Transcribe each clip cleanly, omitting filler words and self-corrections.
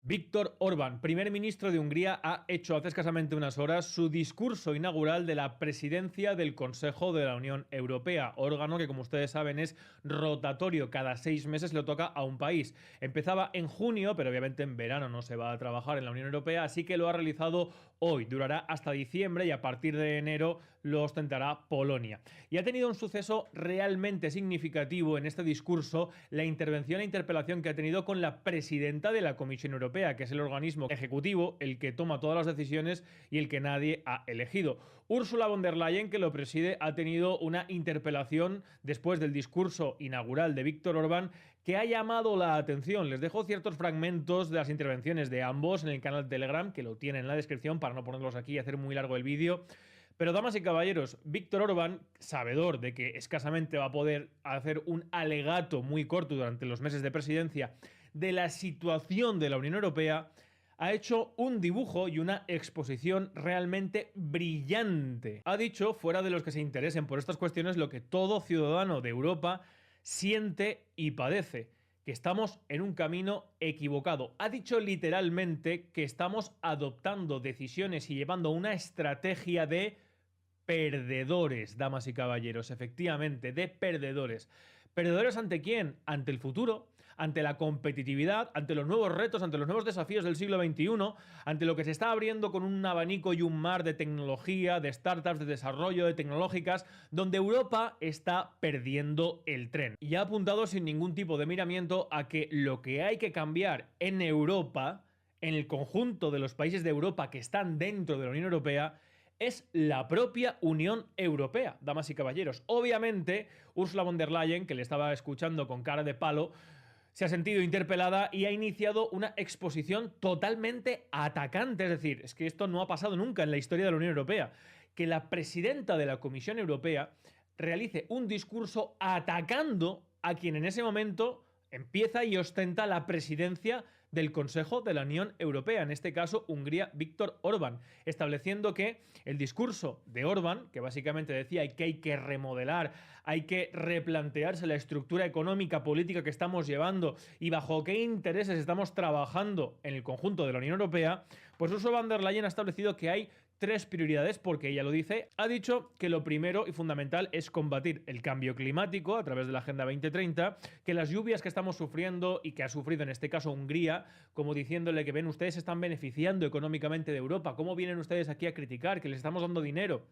Víctor Orbán, primer ministro de Hungría, ha hecho hace escasamente unas horas su discurso inaugural de la presidencia del Consejo de la Unión Europea, órgano que, como ustedes saben, es rotatorio. Cada 6 meses le toca a un país. Empezaba en junio, pero obviamente en verano no se va a trabajar en la Unión Europea, así que lo ha realizado hoy. Durará hasta diciembre y a partir de enero lo ostentará Polonia. Y ha tenido un suceso realmente significativo en este discurso, la intervención e interpelación que ha tenido con la presidenta de la Comisión Europea, que es el organismo ejecutivo, el que toma todas las decisiones y el que nadie ha elegido. Ursula von der Leyen, que lo preside, ha tenido una interpelación después del discurso inaugural de Víctor Orbán que ha llamado la atención. Les dejo ciertos fragmentos de las intervenciones de ambos en el canal de Telegram, que lo tienen en la descripción para no ponerlos aquí y hacer muy largo el vídeo. Pero, damas y caballeros, Víctor Orbán, sabedor de que escasamente va a poder hacer un alegato muy corto durante los meses de presidencia de la situación de la Unión Europea, ha hecho un dibujo y una exposición realmente brillante. Ha dicho, fuera de los que se interesen por estas cuestiones, lo que todo ciudadano de Europa siente y padece: que estamos en un camino equivocado. Ha dicho literalmente que estamos adoptando decisiones y llevando una estrategia de perdedores, damas y caballeros, efectivamente, de perdedores. ¿Perdedores ante quién? Ante el futuro, ante la competitividad, ante los nuevos retos, ante los nuevos desafíos del siglo XXI, ante lo que se está abriendo con un abanico y un mar de tecnología, de startups, de desarrollo, de tecnológicas, donde Europa está perdiendo el tren. Y ha apuntado sin ningún tipo de miramiento a que lo que hay que cambiar en Europa, en el conjunto de los países de Europa que están dentro de la Unión Europea, es la propia Unión Europea, damas y caballeros. Obviamente, Ursula von der Leyen, que le estaba escuchando con cara de palo, se ha sentido interpelada y ha iniciado una exposición totalmente atacante. Es decir, es que esto no ha pasado nunca en la historia de la Unión Europea. Que la presidenta de la Comisión Europea realice un discurso atacando a quien en ese momento empieza y ostenta la presidencia del Consejo de la Unión Europea, en este caso Hungría, Víctor Orbán, estableciendo que el discurso de Orbán, que básicamente decía que hay que remodelar, hay que replantearse la estructura económica, política que estamos llevando y bajo qué intereses estamos trabajando en el conjunto de la Unión Europea, pues Ursula von der Leyen ha establecido que hay 3 prioridades, porque ella lo dice. Ha dicho que lo primero y fundamental es combatir el cambio climático a través de la Agenda 2030, que las lluvias que estamos sufriendo y que ha sufrido en este caso Hungría, como diciéndole que ven, ustedes se están beneficiando económicamente de Europa, ¿cómo vienen ustedes aquí a criticar que les estamos dando dinero?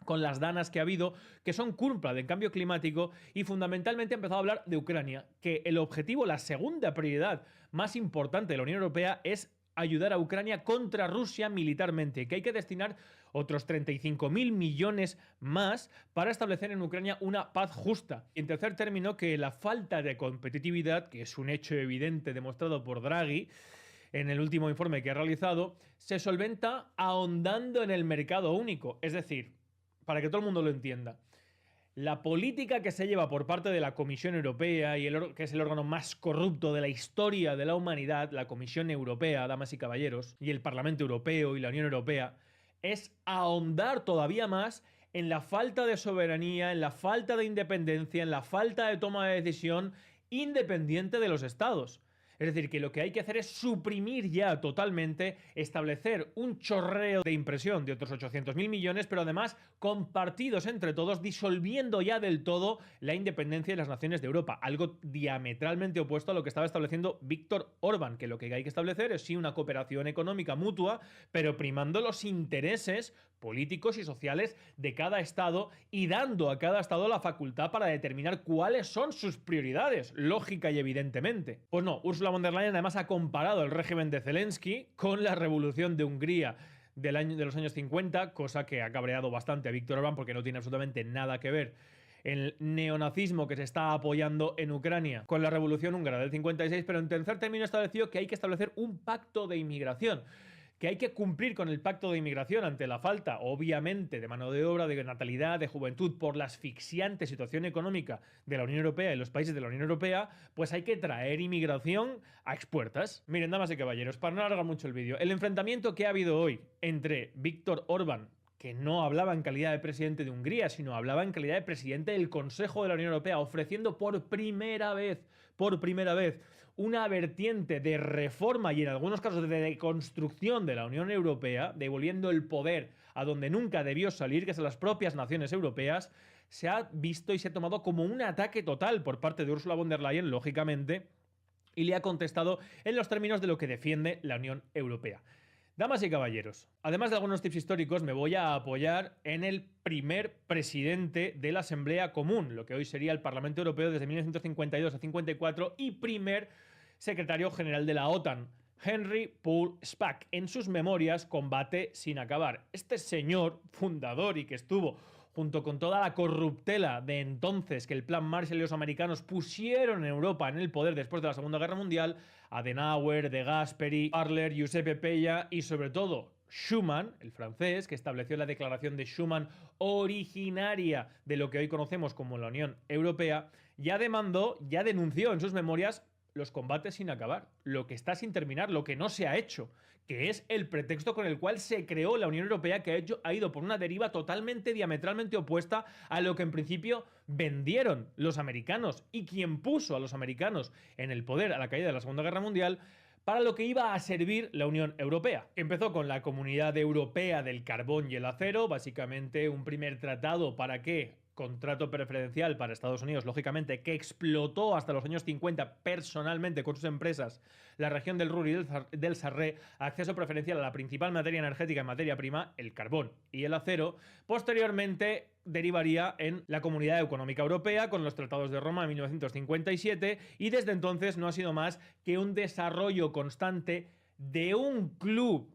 Con las danas que ha habido, que son culpa del cambio climático, y fundamentalmente ha empezado a hablar de Ucrania, que el objetivo, la segunda prioridad más importante de la Unión Europea es ayudar a Ucrania contra Rusia militarmente, que hay que destinar otros 35.000 millones más para establecer en Ucrania una paz justa. Y en tercer término, que la falta de competitividad, que es un hecho evidente demostrado por Draghi en el último informe que ha realizado, se solventa ahondando en el mercado único. Es decir, para que todo el mundo lo entienda, la política que se lleva por parte de la Comisión Europea, que es el órgano más corrupto de la historia de la humanidad, la Comisión Europea, damas y caballeros, y el Parlamento Europeo y la Unión Europea, es ahondar todavía más en la falta de soberanía, en la falta de independencia, en la falta de toma de decisión independiente de los estados. Es decir, que lo que hay que hacer es suprimir ya totalmente, establecer un chorreo de impresión de otros 800.000 millones, pero además compartidos entre todos, disolviendo ya del todo la independencia de las naciones de Europa. Algo diametralmente opuesto a lo que estaba estableciendo Víctor Orbán, que lo que hay que establecer es sí una cooperación económica mutua, pero primando los intereses políticos y sociales de cada estado y dando a cada estado la facultad para determinar cuáles son sus prioridades, lógica y evidentemente. Pues no, Ursula von der Leyen además ha comparado el régimen de Zelensky con la revolución de Hungría de los años 50, cosa que ha cabreado bastante a Víctor Orbán porque no tiene absolutamente nada que ver el neonazismo que se está apoyando en Ucrania con la revolución húngara del 56, pero en tercer término estableció que hay que establecer un pacto de inmigración, que hay que cumplir con el pacto de inmigración ante la falta, obviamente, de mano de obra, de natalidad, de juventud, por la asfixiante situación económica de la Unión Europea y los países de la Unión Europea, pues hay que traer inmigración a expuertas. Miren, damas y caballeros, para no alargar mucho el vídeo, el enfrentamiento que ha habido hoy entre Víctor Orbán, que no hablaba en calidad de presidente de Hungría, sino hablaba en calidad de presidente del Consejo de la Unión Europea, ofreciendo por primera vez una vertiente de reforma y en algunos casos de deconstrucción de la Unión Europea, devolviendo el poder a donde nunca debió salir, que es a las propias naciones europeas, se ha visto y se ha tomado como un ataque total por parte de Ursula von der Leyen, lógicamente, y le ha contestado en los términos de lo que defiende la Unión Europea. Damas y caballeros, además de algunos tips históricos, me voy a apoyar en el primer presidente de la Asamblea Común, lo que hoy sería el Parlamento Europeo desde 1952 a 54, y primer secretario general de la OTAN, Henry Paul Spaak, en sus memorias Combate sin acabar. Este señor, fundador y que estuvo junto con toda la corruptela de entonces que el Plan Marshall y los americanos pusieron en Europa en el poder después de la Segunda Guerra Mundial, Adenauer, De Gasperi, Arler, Giuseppe Pella y sobre todo Schuman, el francés, que estableció la Declaración de Schuman originaria de lo que hoy conocemos como la Unión Europea, ya denunció en sus memorias los combates sin acabar, lo que está sin terminar, lo que no se ha hecho, que es el pretexto con el cual se creó la Unión Europea, que ha ido por una deriva totalmente diametralmente opuesta a lo que en principio vendieron los americanos y quien puso a los americanos en el poder a la caída de la Segunda Guerra Mundial, para lo que iba a servir la Unión Europea. Empezó con la Comunidad Europea del Carbón y el Acero, básicamente un primer tratado para que contrato preferencial para Estados Unidos, lógicamente, que explotó hasta los años 50 personalmente con sus empresas la región del Ruhr y del Sarre, acceso preferencial a la principal materia energética en materia prima, el carbón y el acero. Posteriormente derivaría en la Comunidad Económica Europea con los Tratados de Roma en 1957 y desde entonces no ha sido más que un desarrollo constante de un club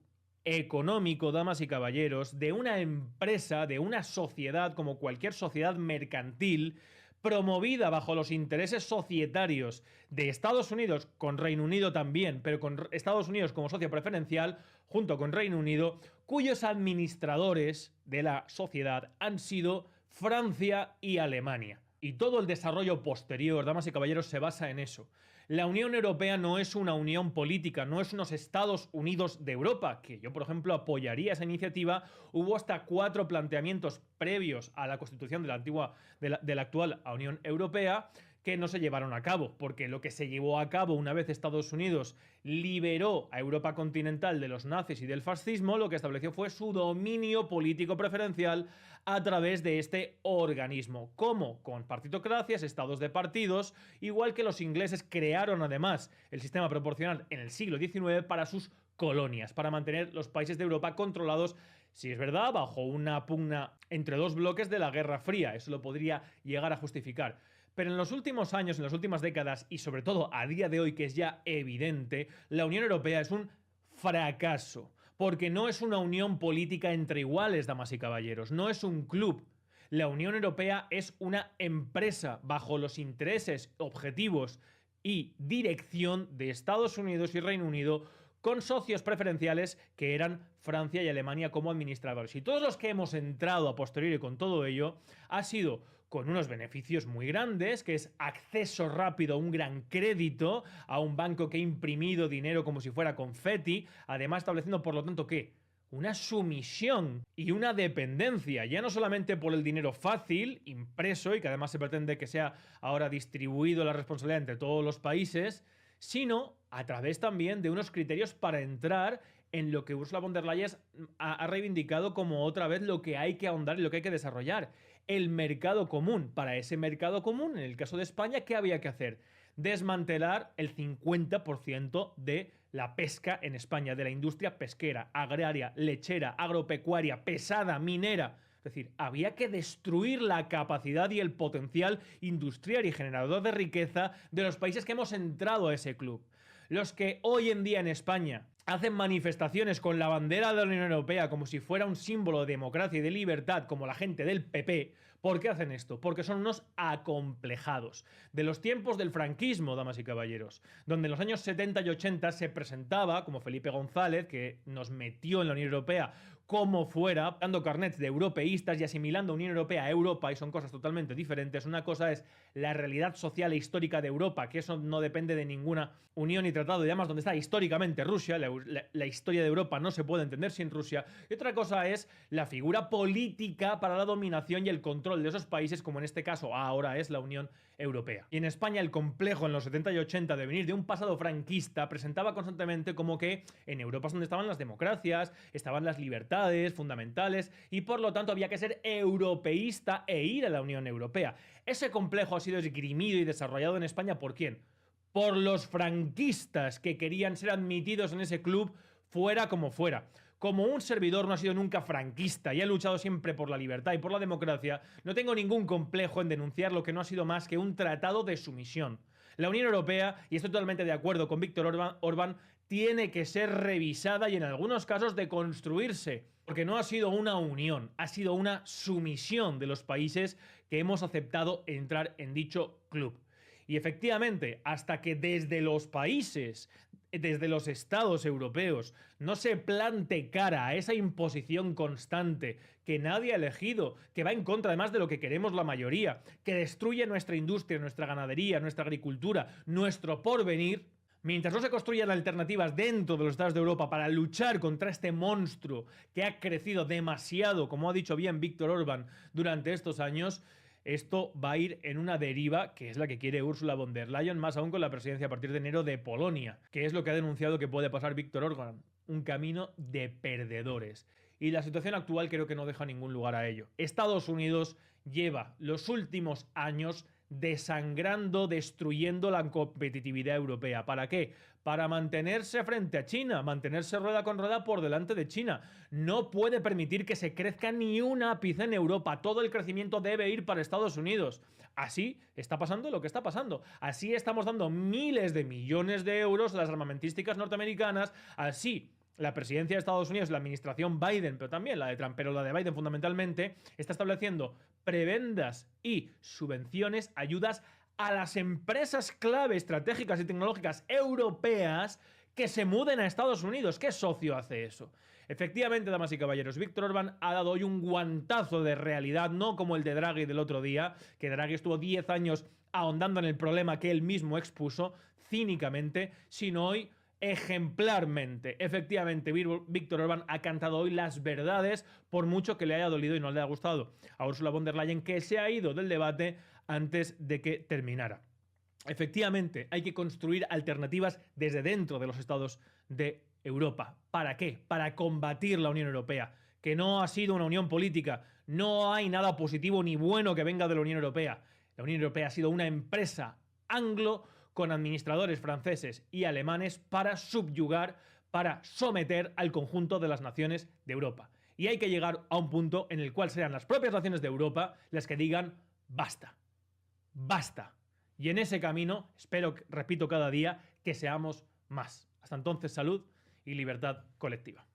económico, damas y caballeros, de una empresa, de una sociedad como cualquier sociedad mercantil, promovida bajo los intereses societarios de Estados Unidos, con Reino Unido también, pero con Estados Unidos como socio preferencial, junto con Reino Unido, cuyos administradores de la sociedad han sido Francia y Alemania. Y todo el desarrollo posterior, damas y caballeros, se basa en eso. La Unión Europea no es una unión política, no es unos Estados Unidos de Europa, que yo, por ejemplo, apoyaría esa iniciativa. Hubo hasta 4 planteamientos previos a la constitución de la actual Unión Europea que no se llevaron a cabo, porque lo que se llevó a cabo una vez Estados Unidos liberó a Europa continental de los nazis y del fascismo, lo que estableció fue su dominio político preferencial a través de este organismo. ¿Cómo? Con partitocracias, estados de partidos, igual que los ingleses crearon además el sistema proporcional en el siglo XIX para sus colonias, para mantener los países de Europa controlados, si es verdad, bajo una pugna entre dos bloques de la Guerra Fría. Eso lo podría llegar a justificar. Pero en los últimos años, en las últimas décadas y sobre todo a día de hoy, que es ya evidente, la Unión Europea es un fracaso, porque no es una unión política entre iguales, damas y caballeros, no es un club. La Unión Europea es una empresa bajo los intereses, objetivos y dirección de Estados Unidos y Reino Unido, con socios preferenciales que eran Francia y Alemania como administradores. Y todos los que hemos entrado a posteriori con todo ello ha sido con unos beneficios muy grandes, que es acceso rápido a un gran crédito, a un banco que ha imprimido dinero como si fuera confeti, además estableciendo, por lo tanto, ¿qué? Una sumisión y una dependencia, ya no solamente por el dinero fácil, impreso, y que además se pretende que sea ahora distribuido la responsabilidad entre todos los países, sino a través también de unos criterios para entrar en lo que Ursula von der Leyen ha reivindicado como otra vez lo que hay que ahondar y lo que hay que desarrollar. El mercado común. Para ese mercado común, en el caso de España, ¿qué había que hacer? Desmantelar el 50% de la pesca en España, de la industria pesquera, agraria, lechera, agropecuaria, pesada, minera. Es decir, había que destruir la capacidad y el potencial industrial y generador de riqueza de los países que hemos entrado a ese club. Los que hoy en día en España hacen manifestaciones con la bandera de la Unión Europea como si fuera un símbolo de democracia y de libertad, como la gente del PP. ¿Por qué hacen esto? Porque son unos acomplejados. De los tiempos del franquismo, damas y caballeros, donde en los años 70 y 80 se presentaba, como Felipe González, que nos metió en la Unión Europea como fuera, dando carnets de europeístas y asimilando Unión Europea a Europa, y son cosas totalmente diferentes. Una cosa es la realidad social e histórica de Europa, que eso no depende de ninguna unión y tratado, y además donde está históricamente Rusia. La historia de Europa no se puede entender sin Rusia. Y otra cosa es la figura política para la dominación y el control de esos países, como en este caso ahora es la Unión Europea. Y en España el complejo en los 70 y 80 de venir de un pasado franquista presentaba constantemente como que en Europa es donde estaban las democracias, estaban las libertades fundamentales, y por lo tanto había que ser europeísta e ir a la Unión Europea. Ese complejo ha sido esgrimido y desarrollado en España ¿por quién? Por los franquistas, que querían ser admitidos en ese club fuera como fuera. Como un servidor no ha sido nunca franquista y ha luchado siempre por la libertad y por la democracia, no tengo ningún complejo en denunciar lo que no ha sido más que un tratado de sumisión. La Unión Europea, y estoy totalmente de acuerdo con Víctor Orbán, tiene que ser revisada y en algunos casos deconstruirse, porque no ha sido una unión, ha sido una sumisión de los países que hemos aceptado entrar en dicho club. Y efectivamente, hasta que desde los países, desde los estados europeos, no se plante cara a esa imposición constante que nadie ha elegido, que va en contra además de lo que queremos la mayoría, que destruye nuestra industria, nuestra ganadería, nuestra agricultura, nuestro porvenir, mientras no se construyan alternativas dentro de los estados de Europa para luchar contra este monstruo que ha crecido demasiado, como ha dicho bien Víctor Orbán, durante estos años, esto va a ir en una deriva que es la que quiere Ursula von der Leyen, más aún con la presidencia a partir de enero de Polonia, que es lo que ha denunciado que puede pasar Víctor Orbán, un camino de perdedores. Y la situación actual creo que no deja ningún lugar a ello. Estados Unidos lleva los últimos años desangrando, destruyendo la competitividad europea. ¿Para qué? Para mantenerse frente a China, mantenerse rueda con rueda por delante de China. No puede permitir que se crezca ni un ápice en Europa. Todo el crecimiento debe ir para Estados Unidos. Así está pasando lo que está pasando. Así estamos dando miles de millones de euros a las armamentísticas norteamericanas. Así la presidencia de Estados Unidos, la administración Biden, pero también la de Trump, pero la de Biden fundamentalmente, está estableciendo prebendas y subvenciones, ayudas a las empresas clave, estratégicas y tecnológicas europeas que se muden a Estados Unidos. ¿Qué socio hace eso? Efectivamente, damas y caballeros, Víctor Orbán ha dado hoy un guantazo de realidad, no como el de Draghi del otro día, que Draghi estuvo 10 años ahondando en el problema que él mismo expuso cínicamente, sino hoy ejemplarmente. Efectivamente, Víctor Orbán ha cantado hoy las verdades, por mucho que le haya dolido y no le haya gustado a Ursula von der Leyen, que se ha ido del debate antes de que terminara. Efectivamente, hay que construir alternativas desde dentro de los estados de Europa. ¿Para qué? Para combatir la Unión Europea, que no ha sido una unión política. No hay nada positivo ni bueno que venga de la Unión Europea. La Unión Europea ha sido una empresa anglo con administradores franceses y alemanes para subyugar, para someter al conjunto de las naciones de Europa. Y hay que llegar a un punto en el cual serán las propias naciones de Europa las que digan basta, basta. Y en ese camino, espero, repito cada día, que seamos más. Hasta entonces, salud y libertad colectiva.